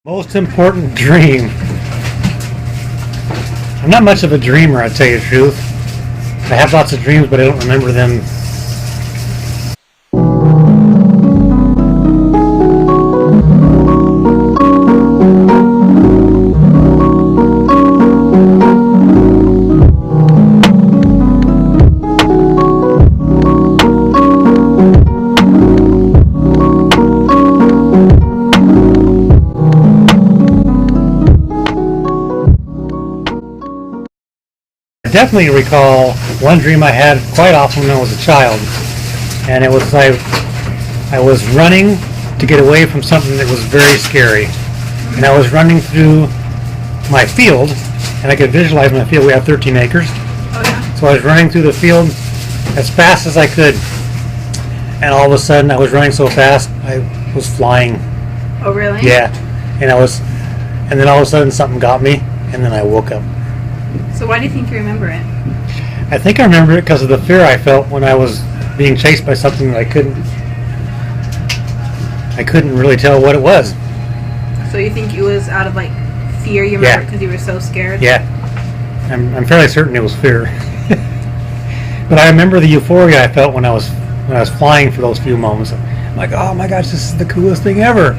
Most important dream. I'm not much of a dreamer, I'll tell you the truth. I have lots of dreams, but I don't remember them. I definitely recall one dream I had quite often when I was a child, and it was I was running to get away from something that was very scary, and I was running through my field, and I could visualize my field. We have 13 acres, so I was running through the field as fast as I could, and all of a sudden I was running so fast I was flying. Oh, really? Yeah, and then all of a sudden something got me, and then I woke up. So why do you think you remember it? I think I remember it because of the fear I felt when I was being chased by something that I couldn't really tell what it was. So you think it was out of like fear you remember because you were so scared? Yeah. I'm fairly certain it was fear. But I remember the euphoria I felt when I was flying for those few moments. I'm like, oh my gosh, this is the coolest thing ever.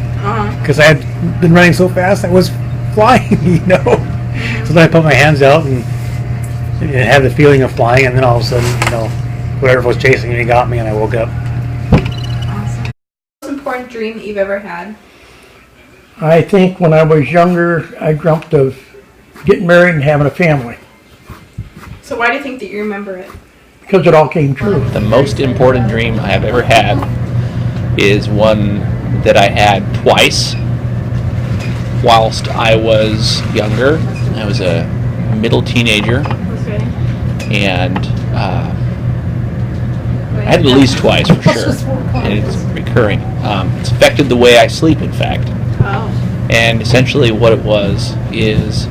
Because I had been running so fast I was flying, So then I put my hands out and had the feeling of flying, and then all of a sudden, whatever was chasing me got me, and I woke up. Awesome. Most important dream that you've ever had? I think when I was younger, I dreamt of getting married and having a family. So why do you think that you remember it? Because it all came true. The most important dream I have ever had is one that I had twice whilst I was younger. I was a middle teenager, and I had it at least twice for sure, and it's recurring. It's affected the way I sleep, in fact. And essentially what it was is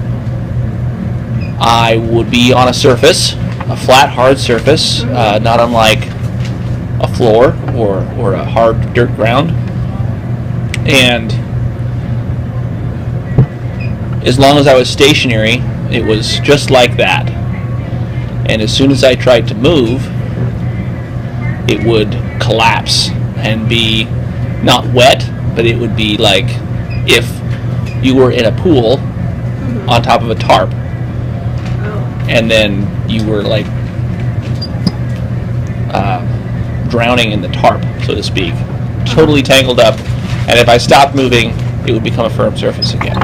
I would be on a surface, a flat, hard surface, not unlike a floor or a hard dirt ground, and as long as I was stationary, it was just like that. And as soon as I tried to move, it would collapse and be not wet, but it would be like if you were in a pool on top of a tarp, and then you were like drowning in the tarp, so to speak, totally tangled up. And if I stopped moving, it would become a firm surface again,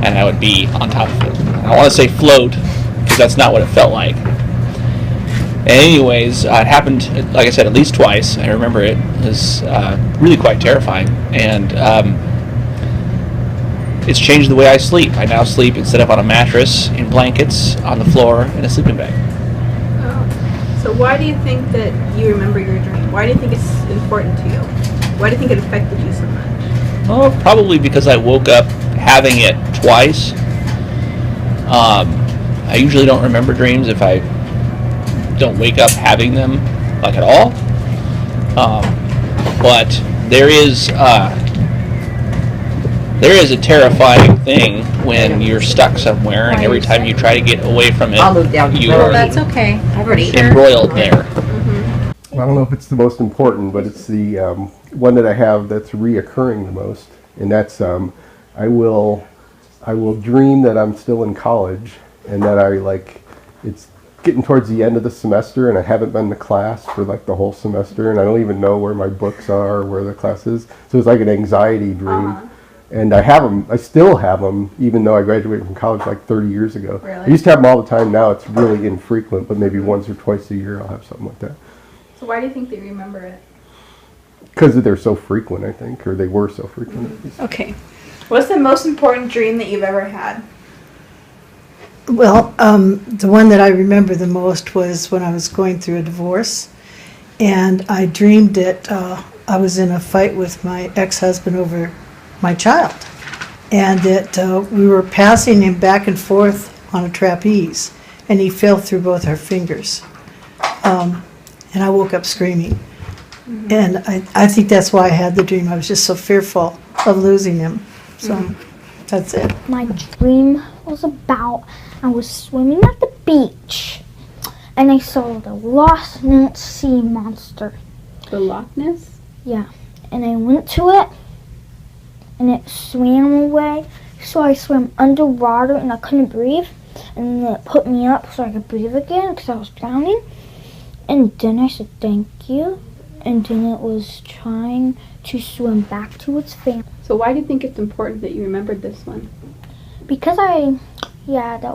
and I would be on top of it. I want to say float, because that's not what it felt like. And anyways, it happened, like I said, at least twice. I remember it. It was really quite terrifying, and it's changed the way I sleep. I now sleep instead of on a mattress, in blankets, on the floor, in a sleeping bag. So why do you think that you remember your dream? Why do you think it's important to you? Why do you think it affected you so much? Oh, probably because I woke up having it twice. I usually don't remember dreams if I don't wake up having them, like at all. But there is a terrifying thing when you're stuck somewhere, and every time you try to get away from it, you are That's okay. I've already embroiled there. I don't know if it's the most important, but it's the one that I have that's reoccurring the most, and that's I will dream that I'm still in college, and that it's getting towards the end of the semester, and I haven't been to class for like the whole semester, and I don't even know where my books are or where the class is. So it's like an anxiety dream. And I still have them, even though I graduated from college like 30 years ago. Really? I used to have them all the time. Now it's really infrequent, but maybe once or twice a year I'll have something like that. So why do you think that you remember it? Because they're so frequent, I think, or they were so frequent at least. Okay. What's the most important dream that you've ever had? Well, the one that I remember the most was when I was going through a divorce, and I dreamed that I was in a fight with my ex-husband over my child, and that we were passing him back and forth on a trapeze, and he fell through both our fingers. And I woke up screaming. And I think that's why I had the dream. I was just so fearful of losing him. So that's it. My dream was about I was swimming at the beach and I saw the Loch Ness sea monster. The Loch Ness? Yeah. And I went to it and it swam away. So I swam underwater and I couldn't breathe. And then it put me up so I could breathe again because I was drowning. And then I said thank you. And then it was trying to swim back to its family. So why do you think it's important that you remembered this one? Because that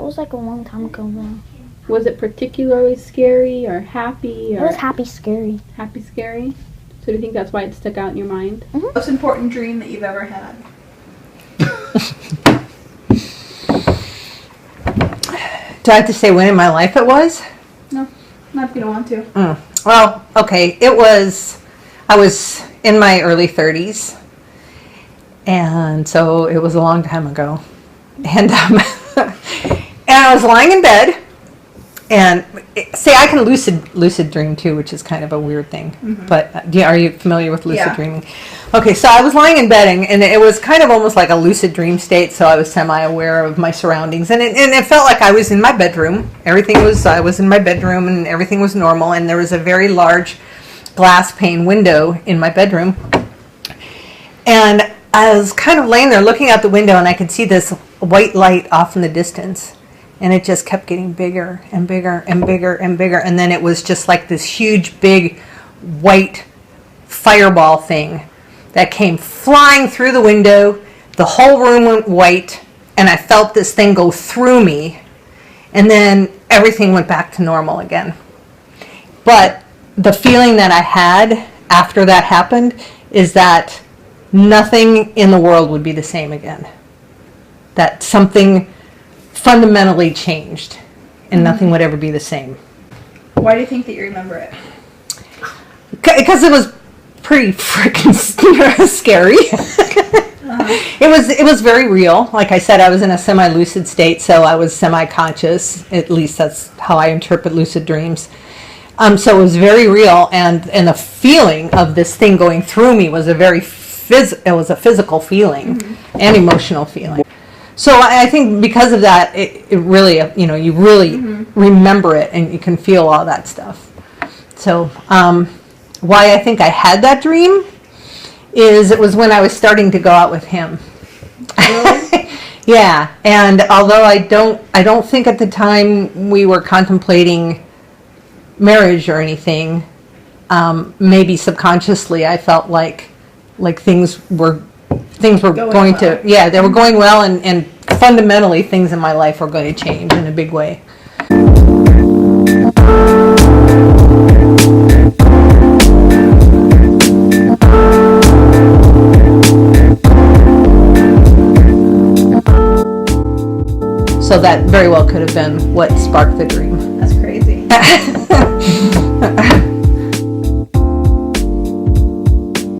was like a long time ago now. Was it particularly scary or happy It or was happy scary. happy scary? So do you think that's why it stuck out in your mind? Mhm. Most important dream that you've ever had? Do I have to say when in my life it was? No, not if you don't want to. Well, okay, I was in my early 30s, and so it was a long time ago. And, and I was lying in bed, and say I can lucid dream too, which is kind of a weird thing. But are you familiar with lucid dreaming? Okay, so I was lying in bed, and it was kind of almost like a lucid dream state. So I was semi-aware of my surroundings, and it felt like I was in my bedroom. I was in my bedroom, and everything was normal. And there was a very large glass pane window in my bedroom, and I was kind of laying there looking out the window, and I could see this white light off in the distance. And it just kept getting bigger and bigger and bigger and bigger. And then it was just like this huge, big, white fireball thing that came flying through the window. The whole room went white. And I felt this thing go through me. And then everything went back to normal again. But the feeling that I had after that happened is that nothing in the world would be the same again. That something fundamentally changed and nothing would ever be the same. Why do you think that you remember it? Because it was pretty freaking scary. It was very real. Like I said, I was in a semi-lucid state, so I was semi-conscious. At least that's how I interpret lucid dreams. So it was very real, and the feeling of this thing going through me was a physical feeling and emotional feeling. So I think because of that, it really, you really remember it, and you can feel all that stuff. So why I think I had that dream is it was when I was starting to go out with him. Really? Yeah, and although I don't think at the time we were contemplating marriage or anything, maybe subconsciously I felt like things were going to, they were going well, and fundamentally things in my life were going to change in a big way. So that very well could have been what sparked the dream. That's crazy.